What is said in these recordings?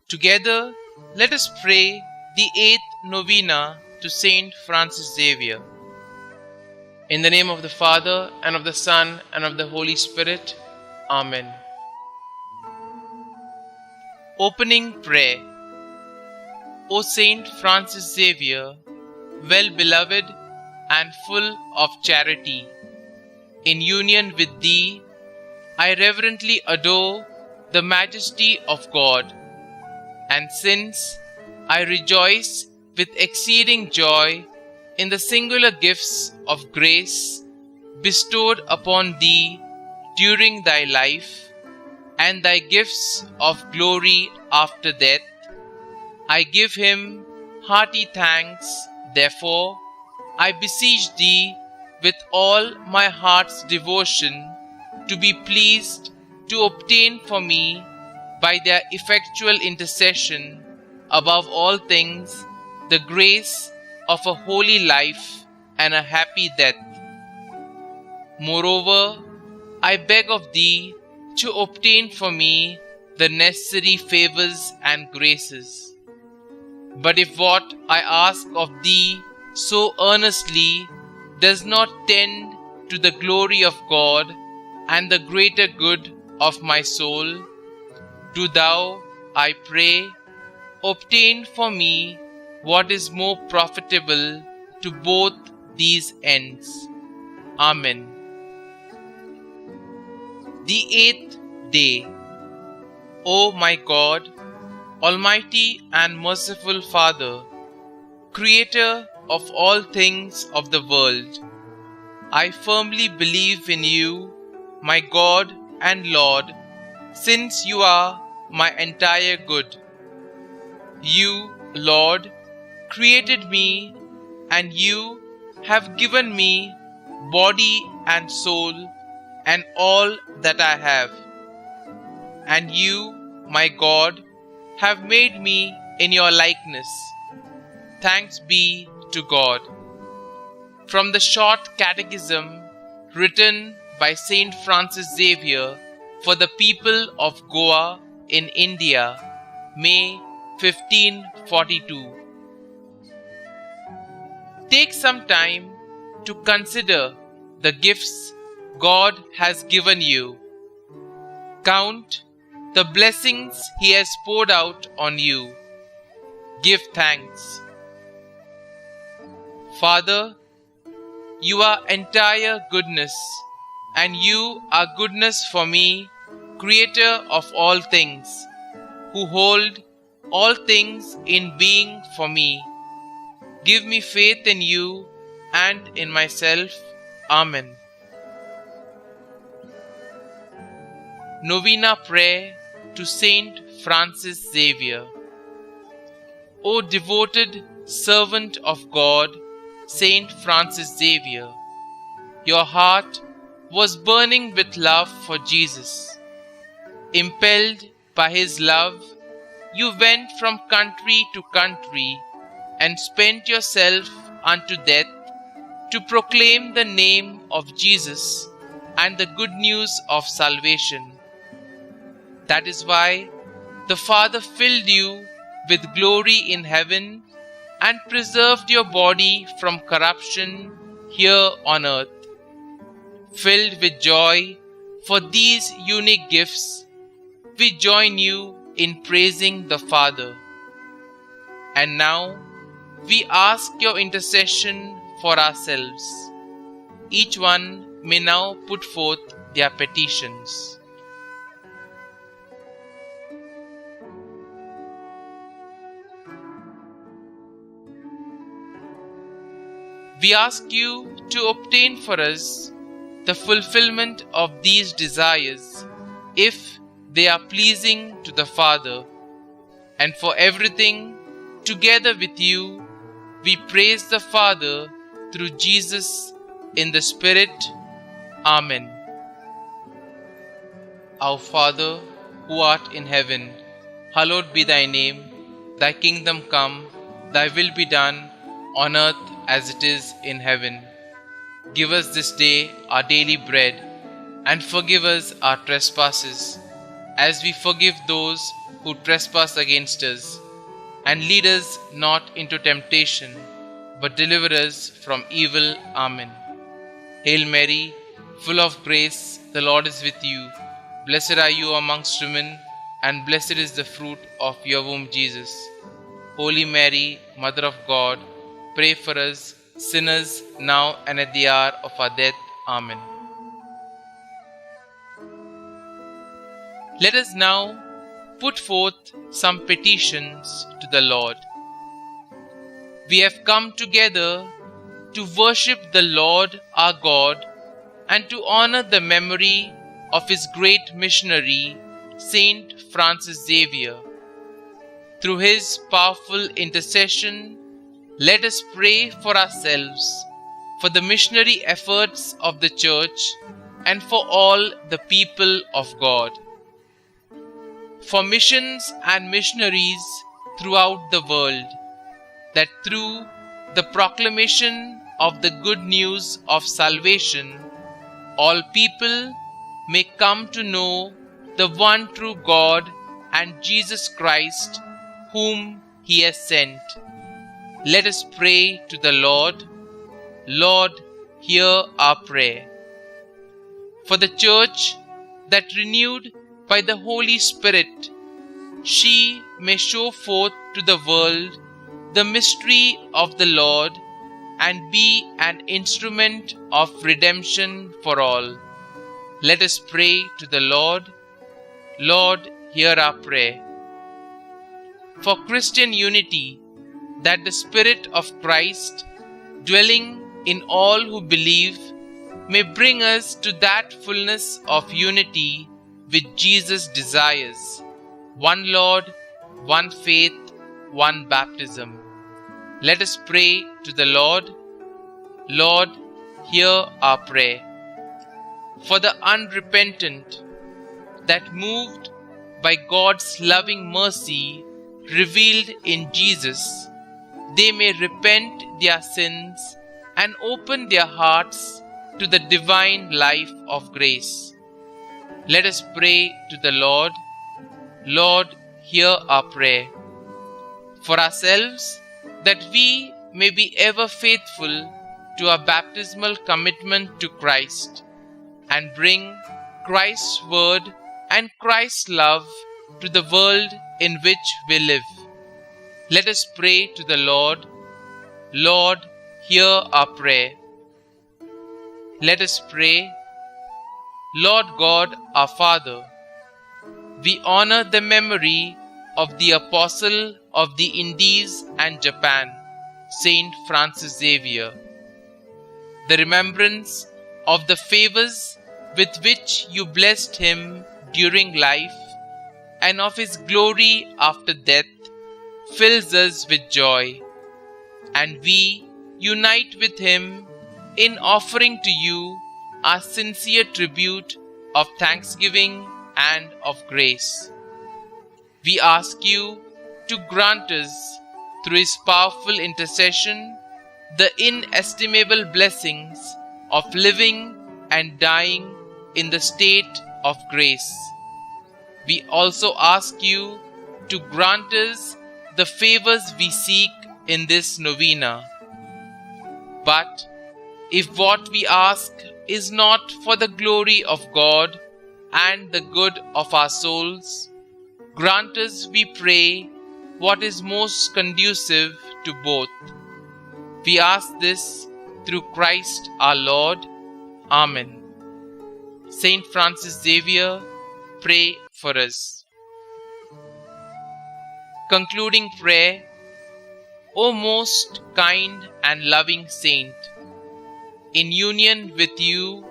Together, let us pray the 8th Novena to St Francis Xavier. In the name of the Father, and of the Son, and of the Holy Spirit. Amen. Opening Prayer. O St Francis Xavier, well-beloved and full of charity, in union with Thee, I reverently adore the majesty of God, and since I rejoice with exceeding joy in the singular gifts of grace bestowed upon Thee during Thy life, and Thy gifts of glory after death, I give Him hearty thanks. Therefore, I beseech Thee with all my heart's devotion to be pleased to obtain for me, by their effectual intercession, above all things, the grace of a holy life and a happy death. Moreover, I beg of Thee to obtain for me the necessary favors and graces. But if what I ask of Thee so earnestly does not tend to the glory of God and the greater good of my soul, do Thou, I pray, obtain for me what is more profitable to both these ends. Amen. The 8th Day. O my God, Almighty and merciful Father, Creator of all things of the world, I firmly believe in You, my God and Lord, since You are my entire good. You, Lord, created me, and You have given me body and soul and all that I have. And You, my God, have made me in Your likeness. Thanks be to God. From the short catechism written by St Francis Xavier for the people of Goa in India, May 1542. Take some time to consider the gifts God has given you. Count the blessings He has poured out on you. Give thanks. Father, You are entire goodness, and You are goodness for me, Creator of all things, who hold all things in being for me. Give me faith in You and in myself. Amen. Novena Prayer to St Francis Xavier. O devoted servant of God, St Francis Xavier, your heart was burning with love for Jesus. Impelled by His love, you went from country to country and spent yourself unto death to proclaim the name of Jesus and the good news of salvation. That is why the Father filled you with glory in heaven and preserved your body from corruption here on earth. Filled with joy for these unique gifts, we join you in praising the Father. And now we ask your intercession for ourselves. Each one may now put forth their petitions. We ask You to obtain for us the fulfillment of these desires, if they are pleasing to the Father, and for everything, together with You, we praise the Father through Jesus in the Spirit. Amen. Our Father, who art in heaven, hallowed be Thy name. Thy kingdom come, Thy will be done, on earth as it is in heaven. Give us this day our daily bread, and forgive us our trespasses, as we forgive those who trespass against us. And lead us not into temptation, but deliver us from evil. Amen. Hail Mary, full of grace, the Lord is with you. Blessed are you amongst women, and blessed is the fruit of your womb, Jesus. Holy Mary, Mother of God, pray for us sinners now and at the hour of our death. Amen. Let us now put forth some petitions to the Lord. We have come together to worship the Lord our God and to honor the memory of his great missionary, St Francis Xavier. Through his powerful intercession, let us pray for ourselves, for the missionary efforts of the Church, and for all the people of God. For missions and missionaries throughout the world, that through the proclamation of the good news of salvation, all people may come to know the one true God and Jesus Christ, whom he has sent. Let us pray to the Lord. Lord, hear our prayer. For the Church, that renewed by the Holy Spirit, she may show forth to the world the mystery of the Lord and be an instrument of redemption for all. Let us pray to the Lord. Lord, hear our prayer. For Christian unity, that the Spirit of Christ, dwelling in all who believe, may bring us to that fullness of unity which Jesus desires. One Lord, one faith, one baptism. Let us pray to the Lord. Lord, hear our prayer. For the unrepentant, that moved by God's loving mercy revealed in Jesus, they may repent their sins and open their hearts to the divine life of grace. Let us pray to the Lord. Lord, hear our prayer. For ourselves, that we may be ever faithful to our baptismal commitment to Christ and bring Christ's word and Christ's love to the world in which we live. Let us pray to the Lord. Lord, hear our prayer. Let us pray. Lord God, our Father, we honor the memory of the Apostle of the Indies and Japan, St Francis Xavier. The remembrance of the favors with which you blessed him during life and of his glory after death fills us with joy, and we unite with him in offering to you our sincere tribute of thanksgiving and of grace. We ask you to grant us, through his powerful intercession, the inestimable blessings of living and dying in the state of grace. We also ask you to grant us the favors we seek in this novena. But if what we ask is not for the glory of God and the good of our souls, grant us, we pray, what is most conducive to both. We ask this through Christ our Lord. Amen. St Francis Xavier, pray for us. Concluding prayer. O most kind and loving Saint, in union with you,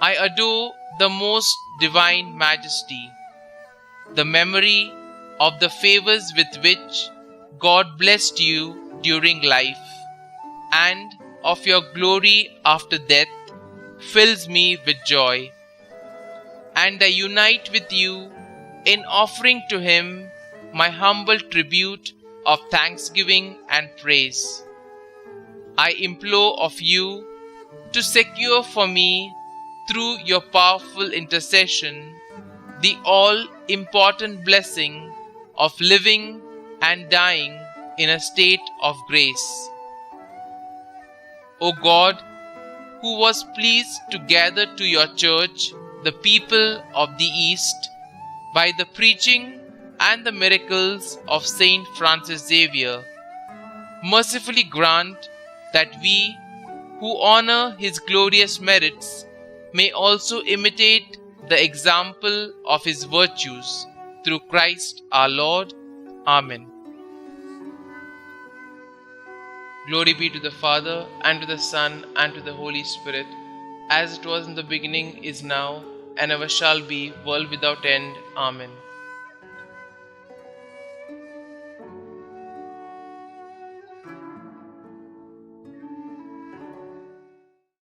I adore the most divine majesty, the memory of the favors with which God blessed you during life, and of your glory after death fills me with joy. And I unite with you in offering to him my humble tribute of thanksgiving and praise. I implore of you to secure for me, through your powerful intercession, the all-important blessing of living and dying in a state of grace. O God, who was pleased to gather to your church the people of the East by the preaching and the miracles of St Francis Xavier, mercifully grant that we, who honor his glorious merits, may also imitate the example of his virtues, through Christ our Lord. Amen. Glory be to the Father, and to the Son, and to the Holy Spirit, as it was in the beginning, is now, and ever shall be, world without end. Amen.